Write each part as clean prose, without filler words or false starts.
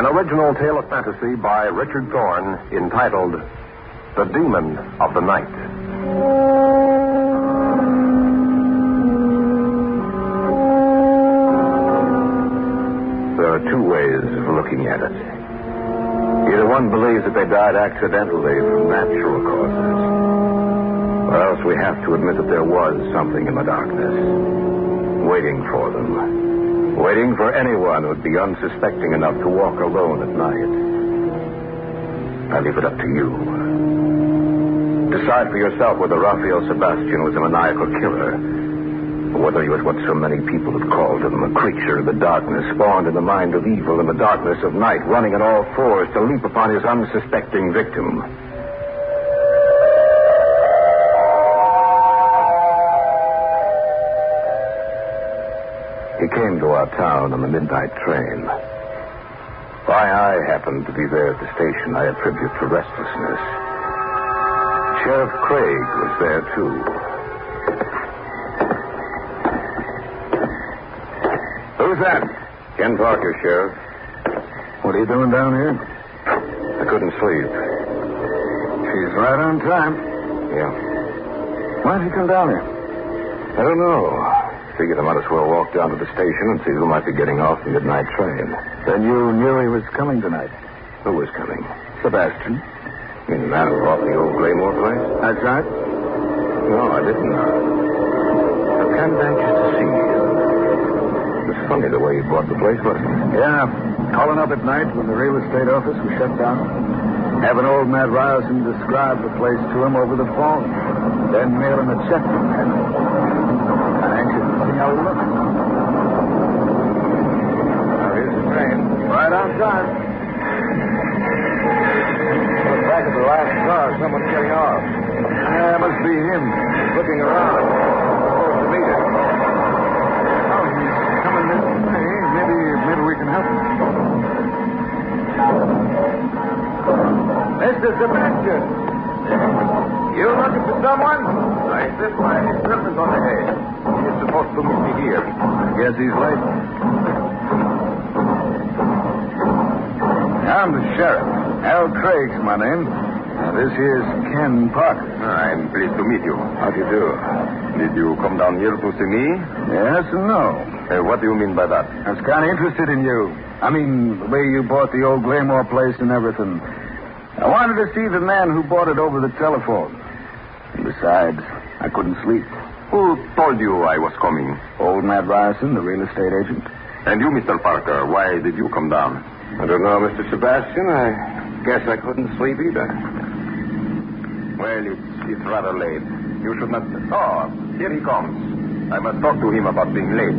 An original tale of fantasy by Richard Thorne entitled The Demon of the Night. There are two ways of looking at it. Either one believes that they died accidentally from natural causes, or else we have to admit that there was something in the darkness, waiting for them, waiting for anyone who would be unsuspecting enough to walk alone at night. I leave it up to you. Decide for yourself whether Raphael Sebastian was a maniacal killer, or whether he was what so many people have called him, a creature of the darkness, spawned in the mind of evil in the darkness of night, running on all fours to leap upon his unsuspecting victim. He came to our town on the midnight train. Why I happened to be there at the station, I attribute to restlessness. Sheriff Craig was there, too. Who's that? Ken Parker, Sheriff. What are you doing down here? I couldn't sleep. She's right on time. Yeah. Why'd you come down here? I don't know. Figured I might as well walk down to the station and see who might be getting off the midnight train. Then you knew he was coming tonight. Who was coming? Sebastian. You mean the man who bought the old Glaymore place? That's right. No, I didn't. I'm kind of anxious to see him. It was funny the way he bought the place, wasn't it? Yeah. Calling up at night when the real estate office was shut down. Having old Matt Ryerson describe the place to him over the phone. Then mail him a check from that. I'm anxious to see how he looks. Now, here's the train. Right on time. Look back at the last car. Someone's getting off. Yeah, must be him. He's looking around. Supposed to meet him. Oh, he's coming this way. Maybe we can help him. Mr. Sebastian. You looking for someone? I insist by any servant on the head. He is supposed to meet me here. I guess he's late. I'm the sheriff. Al Craig's my name. Now, this here's Ken Parker. I'm pleased to meet you. How do you do? Did you come down here to see me? Yes and no. What do you mean by that? I was kind of interested in you. I mean, the way you bought the old Glaymore place and everything. I wanted to see the man who bought it over the telephone. And besides, I couldn't sleep. Who told you I was coming? Old Matt Ryerson, the real estate agent. And you, Mr. Parker, why did you come down? I don't know, Mr. Sebastian. I guess I couldn't sleep either. Well, it's rather late. You should not... Oh, here he comes. I must talk to him about being late.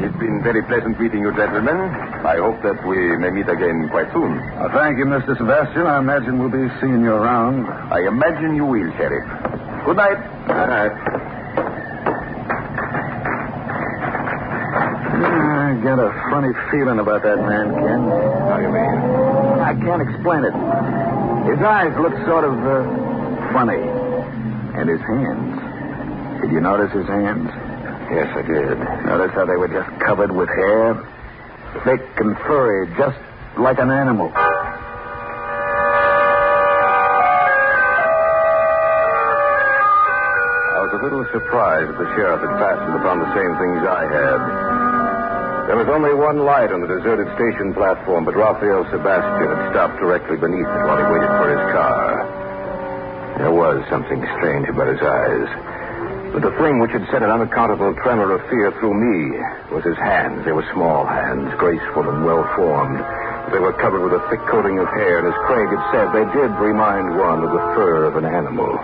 It's been very pleasant meeting you, gentlemen. I hope that we may meet again quite soon. Thank you, Mr. Sebastian. I imagine we'll be seeing you around. I imagine you will, Sheriff. Good night. Good night. I get a funny feeling about that man, Ken. How do you mean? I can't explain it. His eyes look sort of funny. And his hands. Did you notice his hands? Yes, I did. Notice how they were just covered with hair? Thick and furry, just like an animal. I was a little surprised that the sheriff had fastened upon the same things I had. There was only one light on the deserted station platform, but Raphael Sebastian had stopped directly beneath it while he waited for his car. There was something strange about his eyes. But the thing which had sent an unaccountable tremor of fear through me was his hands. They were small hands, graceful and well-formed. They were covered with a thick coating of hair, and as Craig had said, they did remind one of the fur of an animal.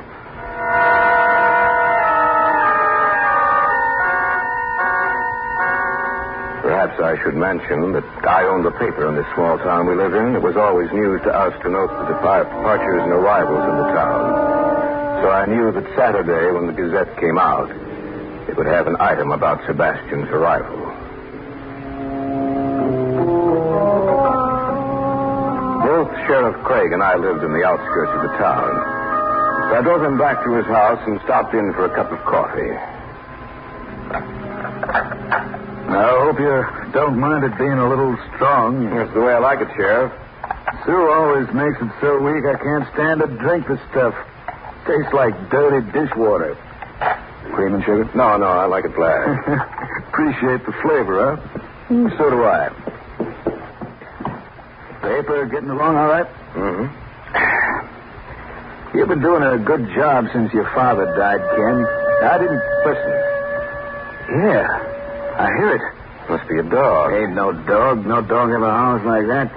Perhaps I should mention that I owned the paper in this small town we live in. It was always news to us to note the departures and arrivals in the town. So I knew that Saturday, when the Gazette came out, it would have an item about Sebastian's arrival. Both Sheriff Craig and I lived in the outskirts of the town. So I drove him back to his house and stopped in for a cup of coffee. Now, who Hope you don't mind it being a little strong. That's the way I like it, Sheriff. Sue always makes it so weak I can't stand to drink the stuff. Tastes like dirty dishwater. Cream and sugar? No, I like it black. Appreciate the flavor, huh? So do I. Paper getting along all right? Mm-hmm. You've been doing a good job since your father died, Ken. I didn't... Listen. Yeah, I hear it. Must be a dog. Ain't no dog. No dog ever howls like that.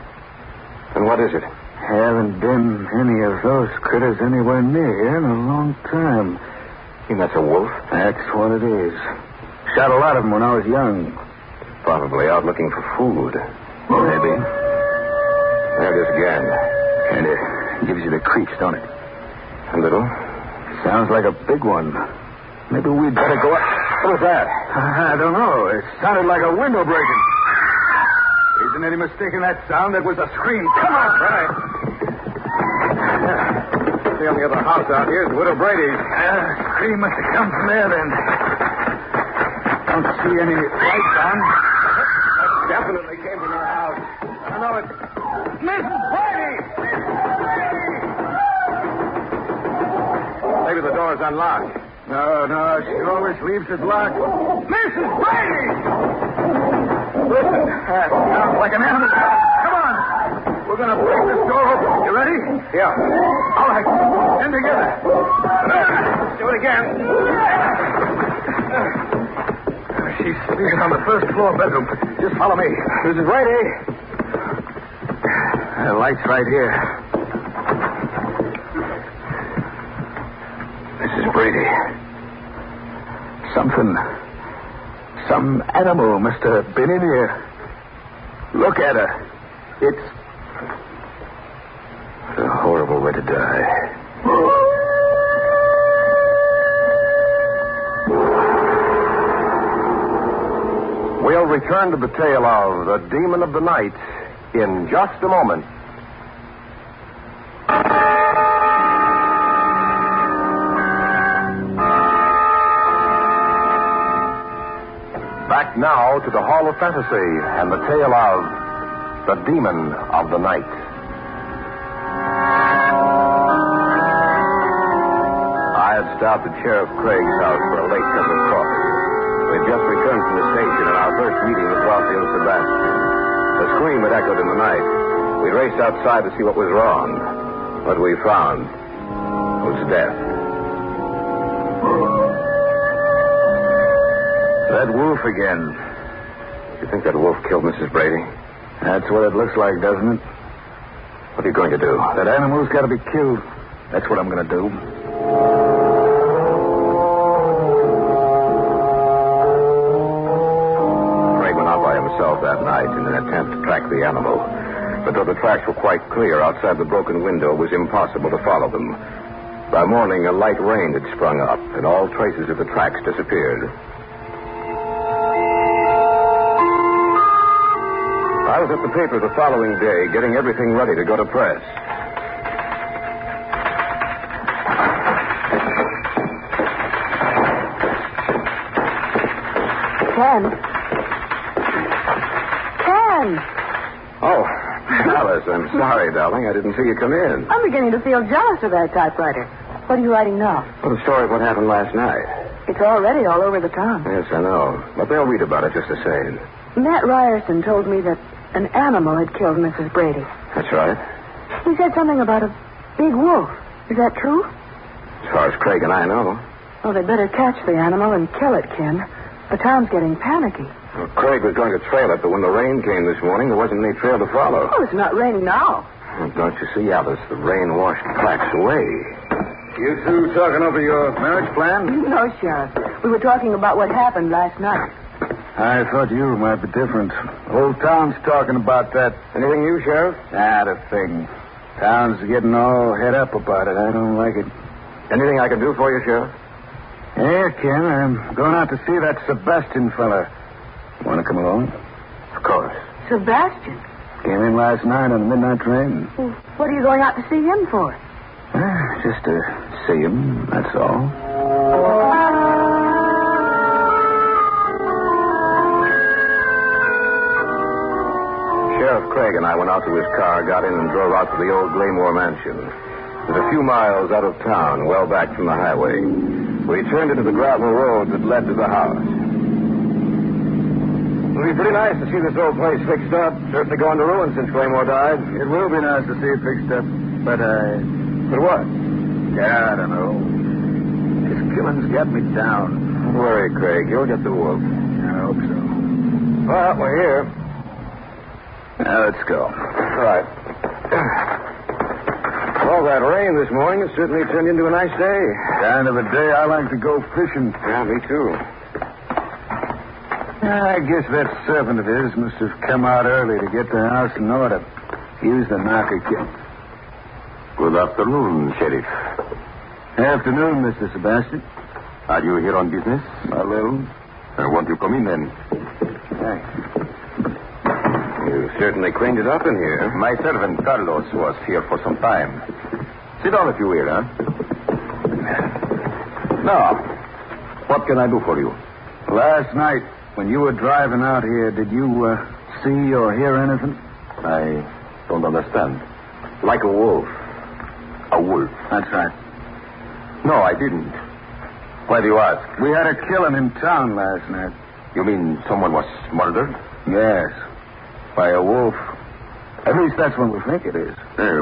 And what is it? Haven't been any of those critters anywhere near here in a long time. You mean that's a wolf? That's what it is. Shot a lot of them when I was young. Probably out looking for food. Maybe. There it is again. And it gives you the creeps, don't it? A little. Sounds like a big one. Maybe we'd better go up. What was that? I don't know. It sounded like a window breaking. Isn't any mistake in that sound? That was a scream. Come on. Right. The only other house out here is Widow Brady's. Scream must have come from there, then. Don't see any lights on. That definitely came from her house. I know it. Mrs. Brady! Maybe the door's unlocked. No. She always leaves it locked. Mrs. Brady! Listen, that sounds like an animal. Come on. We're going to break this door open. You ready? Yeah. All right. Stand together. Do it again. She's sleeping on the first floor bedroom. Just follow me. Mrs. Brady. The light's right here. Mrs. Brady. Some animal must have been in here. Look at her. It's a horrible way to die. We'll return to the tale of the Demon of the Night in just a moment. Back now to the Hall of Fantasy and the tale of the Demon of the Night. I had stopped at Sheriff Craig's house for a late cup of coffee. We'd just returned from the station in our first meeting with Raphael Sebastian. The scream had echoed in the night. We raced outside to see what was wrong. What we found was death. That wolf again. You think that wolf killed Mrs. Brady? That's what it looks like, doesn't it? What are you going to do? That animal's got to be killed. That's what I'm going to do. Craig went out by himself that night in an attempt to track the animal. But though the tracks were quite clear outside the broken window, it was impossible to follow them. By morning, a light rain had sprung up, and all traces of the tracks disappeared. I was at the paper the following day, getting everything ready to go to press. Ken. Oh, Alice, I'm sorry, darling. I didn't see you come in. I'm beginning to feel jealous of that typewriter. What are you writing now? Well, the story of what happened last night. It's already all over the town. Yes, I know. But they'll read about it just the same. Matt Ryerson told me that an animal had killed Mrs. Brady. That's right. He said something about a big wolf. Is that true? As far as Craig and I know. Well, they'd better catch the animal and kill it, Ken. The town's getting panicky. Well, Craig was going to trail it, but when the rain came this morning, there wasn't any trail to follow. Oh, it's not raining now. Well, don't you see, Alice? The rain washed the tracks away. You two talking over your marriage plan? No, Sheriff. We were talking about what happened last night. I thought you might be different. Whole town's talking about that. Anything new, Sheriff? Not a thing. Town's getting all head up about it. I don't like it. Anything I can do for you, Sheriff? Yeah, Ken, I'm going out to see that Sebastian fella. Want to come along? Of course. Sebastian? Came in last night on the midnight train. Well, what are you going out to see him for? Just to see him, that's all. Sheriff Craig and I went out to his car, got in, and drove out to the old Glaymore mansion. It was a few miles out of town, well back from the highway. We turned into the gravel road that led to the house. It'll be pretty nice to see this old place fixed up. Certainly gone to ruin since Glaymore died. It will be nice to see it fixed up, but But what? yeah, I don't know. This killing's got me down. Don't worry, Craig. You'll get the wolf. I hope so. Well, we're here. Now, let's go. All right. Well, that rain this morning has certainly turned into a nice day. Kind of a day I like to go fishing. Yeah, me too. I guess that servant of his must have come out early to get the house in order. Use the knocker kit. Good afternoon, Sheriff. Afternoon, Mr. Sebastian. Are you here on business? A little. Won't you come in then? Thanks. You certainly cleaned it up in here. My servant Carlos was here for some time. Sit down if you will, huh? Now, what can I do for you? Last night, when you were driving out here, did you see or hear anything? I don't understand. Like a wolf. A wolf? That's right. No, I didn't. Why do you ask? We had a killing in town last night. You mean someone was murdered? Yes. By a wolf. At least that's what we think it is.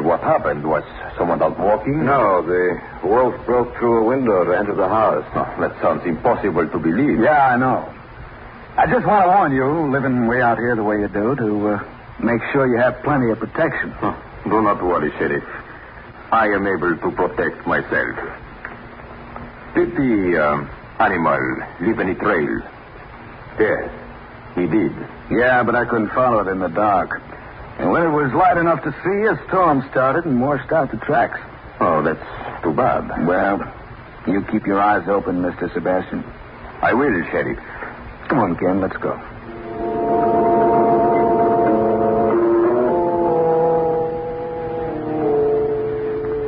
What happened? Was someone out walking? No, the wolf broke through a window to enter the house. Oh, that sounds impossible to believe. Yeah, I know. I just want to warn you, living way out here the way you do, to make sure you have plenty of protection. Do not worry, Sheriff. I am able to protect myself. Did the animal leave any trail? Yes. He did. Yeah, but I couldn't follow it in the dark. And when it was light enough to see, a storm started and washed out the tracks. Oh, that's too bad. Well, you keep your eyes open, Mr. Sebastian. I will, Sheriff. Come on, Ken, let's go.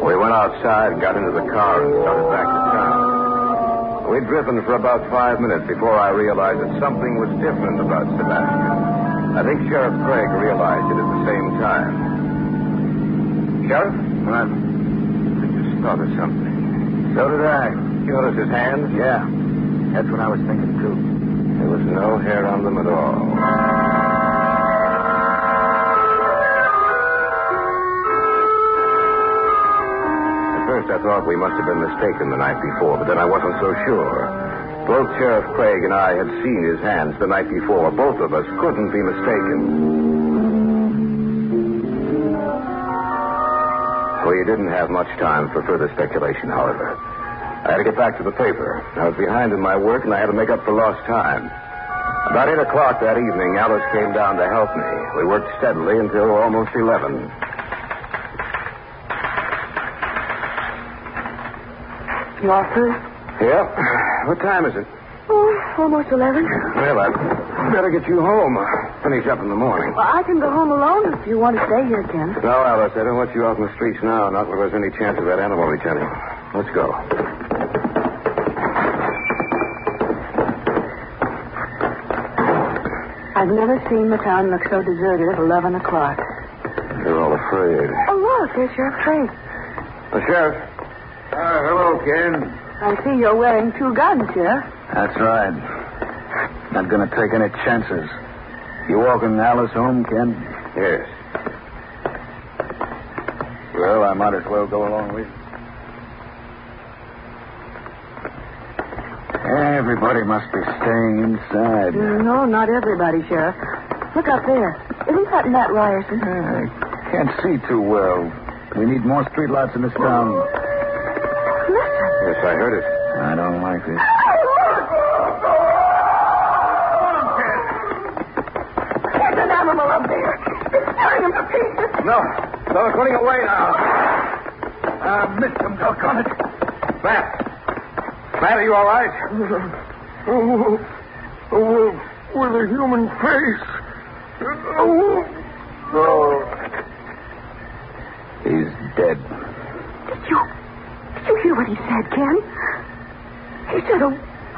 We went outside, got into the car, and started back to town. We'd driven for about 5 minutes before I realized that something was different about Sebastian. I think Sheriff Craig realized it at the same time. Sheriff? What? I just thought of something. So did I. You notice his hands? Yeah. That's what I was thinking, too. There was no hair on them at all. At first I thought we must have been mistaken the night before, but then I wasn't so sure. Both Sheriff Craig and I had seen his hands the night before. Both of us couldn't be mistaken. We didn't have much time for further speculation, however. I had to get back to the paper. I was behind in my work, and I had to make up for lost time. About 8 o'clock that evening, Alice came down to help me. We worked steadily until almost 11. You all through? Yeah. What time is it? Oh, almost 11. Well, I'd better get you home. Finish up in the morning. Well, I can go home alone if you want to stay here, Ken. No, Alice, I don't want you out in the streets now. Not where there's any chance of that animal returning. Let's go. I've never seen the town look so deserted at 11 o'clock. You're all afraid. Oh, look, there's Sheriff Craig. Sheriff. Hello, Ken. I see you're wearing 2 guns, Sheriff. That's right. Not going to take any chances. You walking Alice home, Ken? Yes. Well, I might as well go along with you. Everybody must be staying inside. No, not everybody, Sheriff. Look up there. Isn't that Matt Ryerson? I can't see too well. We need more streetlights in this town. Listen. Yes, I heard it. I don't like this. There's an animal up there. It's tearing him to pieces. No, it's running away now. I missed him, doggone it. Matt, are you all right? Oh, a wolf with a human face. Oh. He's dead. Did you hear what he said, Ken? He said a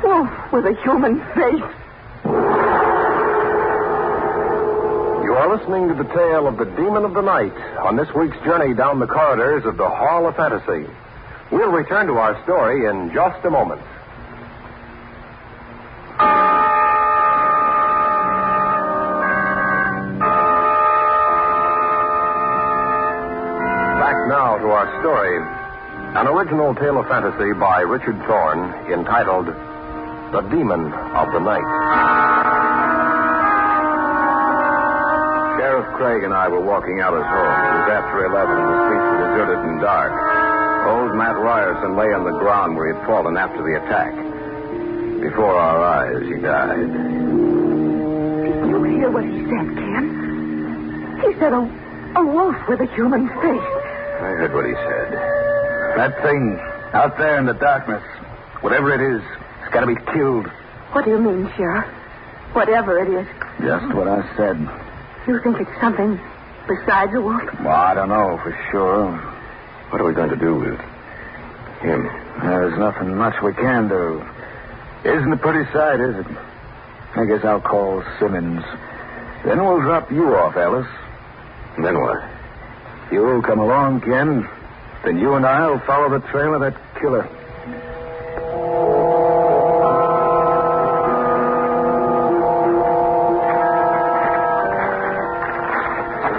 wolf with a human face. You all You're listening to the tale of the Demon of the Night on this week's journey down the corridors of the Hall of Fantasy. We'll return to our story in just a moment. Back now to our story. An original tale of fantasy by Richard Thorne entitled The Demon of the Night. Sheriff Craig and I were walking out his home. It was after 11 and the streets were deserted and dark. Old Matt Ryerson lay on the ground where he had fallen after the attack. Before our eyes, he died. Did you hear what he said, Ken? He said a wolf with a human face. I heard what he said. That thing out there in the darkness, whatever it is, it's got to be killed. What do you mean, Sheriff? Whatever it is. Just what I said. You think it's something besides a wolf? Well, I don't know for sure. What are we going to do with him? There's nothing much we can do. Isn't a pretty sight, is it? I guess I'll call Simmons. Then we'll drop you off, Alice. And then what? You'll come along, Ken. Then you and I'll follow the trail of that killer.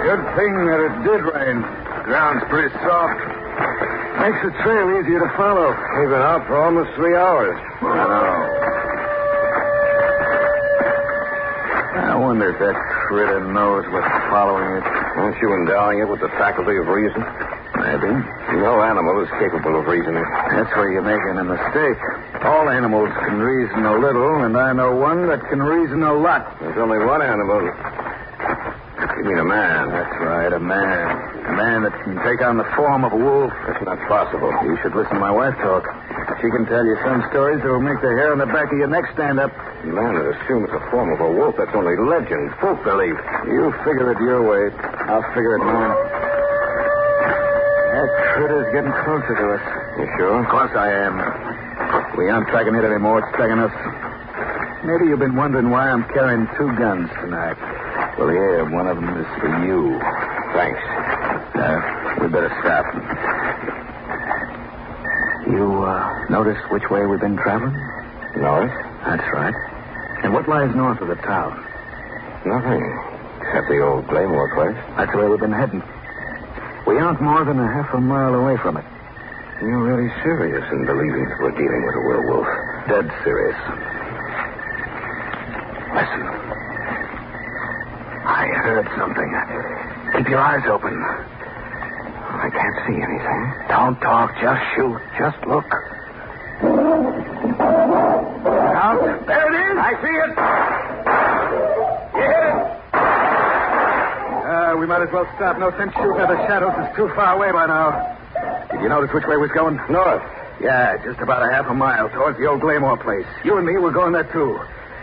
Good thing that it did rain. The ground's pretty soft. Makes the trail easier to follow. We've been out for almost 3 hours. I know. I wonder if that critter knows what's following it. Aren't you endowing it with the faculty of reason? Maybe. No animal is capable of reasoning. That's where you're making a mistake. All animals can reason a little, and I know one that can reason a lot. There's only one animal. You mean a man? That's right, a man. A man that can take on the form of a wolf. That's not possible. You should listen to my wife talk. She can tell you some stories that will make the hair on the back of your neck stand up. A man that assumes the form of a wolf, that's only legend, folk belief. You figure it your way. I'll figure it mine. That critter's getting closer to us. You sure? Of course I am. We aren't tracking it anymore. It's tracking us. Maybe you've been wondering why I'm carrying 2 guns tonight. Well, here, one of them is for you. Thanks. We better stop. You, notice which way we've been traveling? North? That's right. And what lies north of the town? Nothing. Except the old Glamour place. That's where we've been heading. We aren't more than a half a mile away from it. You're really serious in believing that we're dealing with a werewolf. Dead serious. Listen. I heard something. Keep your eyes open. I can't see anything. Don't talk. Just shoot. Just look. Out. There it is. I see it. You hit it. We might as well stop. No sense shooting at the shadows. It's too far away by now. Did you notice which way we're going? North. Yeah, just about a half a mile towards the old Glamour place. You and me, we're going there, too.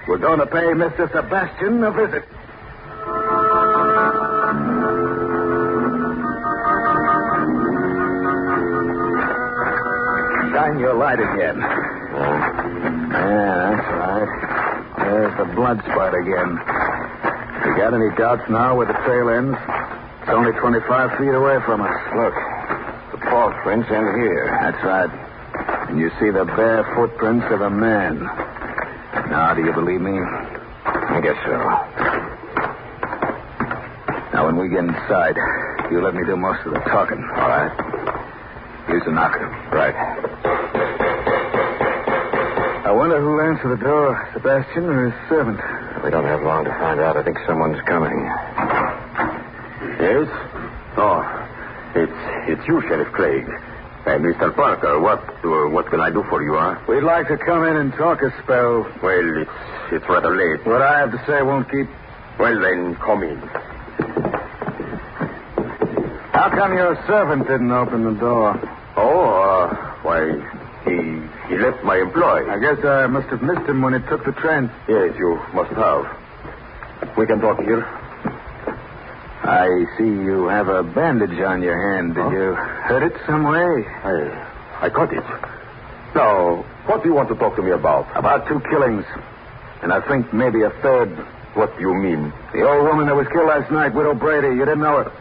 We're going to pay Mr. Sebastian a visit. Shine your light again. Yeah, that's right. There's the blood spot again. You got any doubts now where the trail ends? It's only 25 feet away from us. Look, the paw prints end here. That's right. And you see the bare footprints of a man. Now, do you believe me? I guess so. Now, when we get inside, you let me do most of the talking. All right. Use the knocker. Right. I wonder who'll answer the door, Sebastian or his servant. We don't have long to find out. I think someone's coming. Yes? Oh, it's you, Sheriff Craig. Mr. Parker, what can I do for you, huh? We'd like to come in and talk a spell. Well, it's rather late. What I have to say won't keep... Well, then, come in. How come your servant didn't open the door? Oh, why, he left my employ. I guess I must have missed him when he took the train. Yes, you must have. We can talk here. I see you have a bandage on your hand. Did you hurt it some way? I caught it. Now, what do you want to talk to me about? About 2 killings. And I think maybe a third What do you mean? The old woman that was killed last night, Widow Brady, you didn't know it.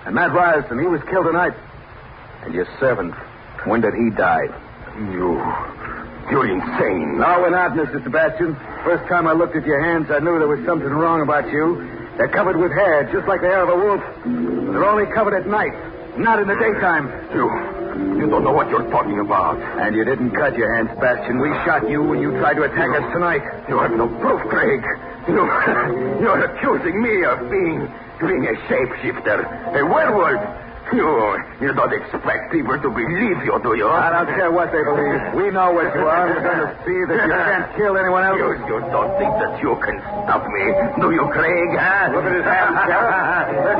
And Matt Ryerson, he was killed tonight. And your servant, when did he die? You're insane. No, we're not, Mr. Sebastian. First time I looked at your hands, I knew there was something wrong about you. They're covered with hair, just like the hair of a wolf. But they're only covered at night, not in the daytime. You don't know what you're talking about. And you didn't cut your hands, Sebastian. We shot you when you tried to attack us tonight. You have no proof, Craig. You're accusing me of being a shapeshifter, a werewolf. You don't expect people to believe you, do you? I don't care what they believe. We know what you are. We're going to see that you can't kill anyone else. You don't think that you can stop me, do you, Craig? Huh? Look at his hands,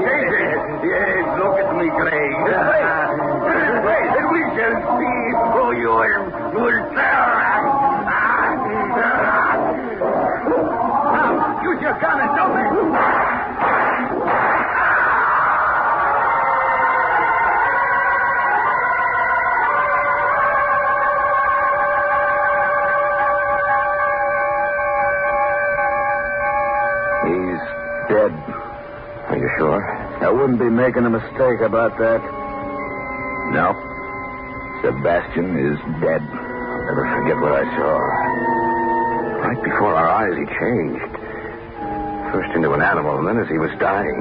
Sheriff. Yes, look at me, Craig. And we shall see who you'll serve. Now, use your gun and don't let... Dead. Are you sure? I wouldn't be making a mistake about that. No. Sebastian is dead. I'll never forget what I saw. Right before our eyes, he changed. First into an animal, and then as he was dying,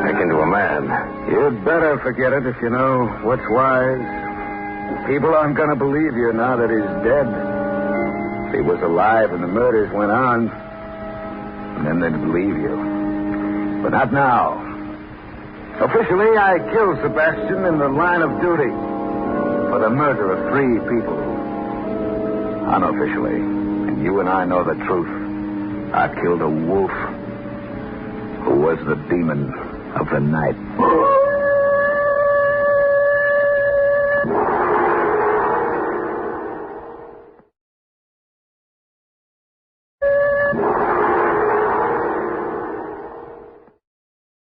back into a man. You'd better forget it if you know what's wise. People aren't going to believe you now that he's dead. If he was alive and the murders went on, and then they'd believe you. But not now. Officially, I killed Sebastian in the line of duty for the murder of 3 people. Unofficially, and you and I know the truth, I killed a wolf who was the demon of the night.